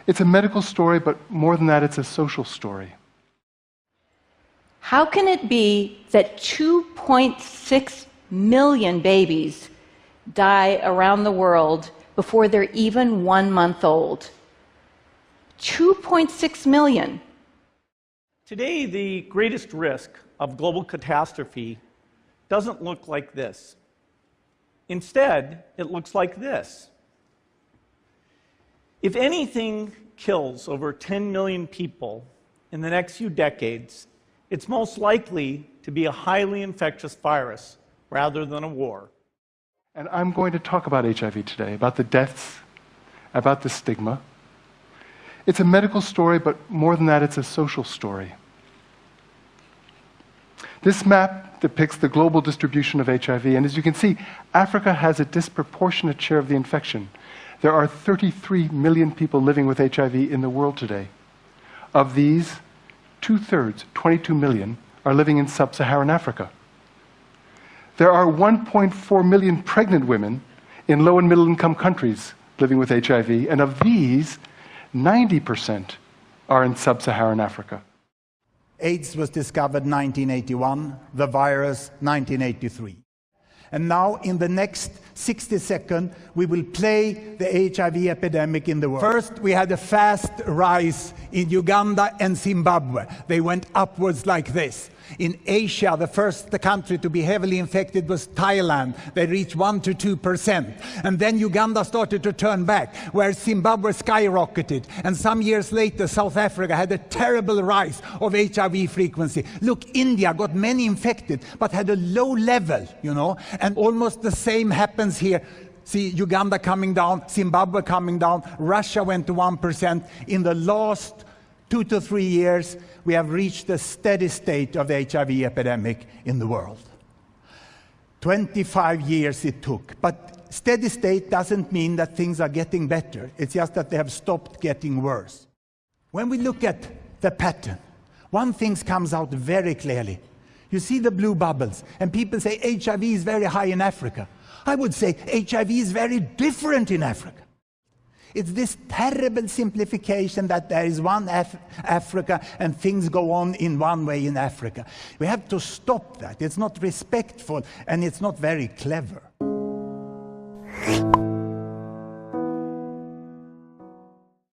It's a medical story, but more than that, it's a social story. How can it be that 2.6 million babies die around the world before they're even 1 month old? 2.6 million. Today, the greatest risk of global catastrophe doesn't look like this. Instead, it looks like this. If anything kills over 10 million people in the next few decades, it's most likely to be a highly infectious virus rather than a war. And I'm going to talk about HIV today, about the deaths, about the stigma. It's a medical story, but more than that, it's a social story. This map depicts the global distribution of HIV, and as you can see, Africa has a disproportionate share of the infection. There are 33 million people living with HIV in the world today. Of these, 2/3, 22 million, are living in sub-Saharan Africa. There are 1.4 million pregnant women in low and middle income countries living with HIV, and of these, 90% are in sub-Saharan Africa. AIDS was discovered 1981, the virus 1983. And now, in the next 60 seconds, we will play the HIV epidemic in the world. First, we had a fast rise in Uganda and Zimbabwe. They went upwards like this. In Asia, the first country to be heavily infected was Thailand. They reached 1 to 2%. And then Uganda started to turn back, where Zimbabwe skyrocketed. And some years later, South Africa had a terrible rise of HIV frequency. Look, India got many infected, but had a low level, you know. And almost the same happens here. See Uganda coming down, Zimbabwe coming down, Russia went to 1%. In the last 2 to 3 years, we have reached a steady state of the HIV epidemic in the world. 25 years it took, but steady state doesn't mean that things are getting better. It's just that they have stopped getting worse. When we look at the pattern, one thing comes out very clearly. You see the blue bubbles, and people say HIV is very high in Africa. I would say HIV is very different in Africa. It's this terrible simplification that there is one Africa and things go on in one way in Africa. We have to stop that. It's not respectful and it's not very clever.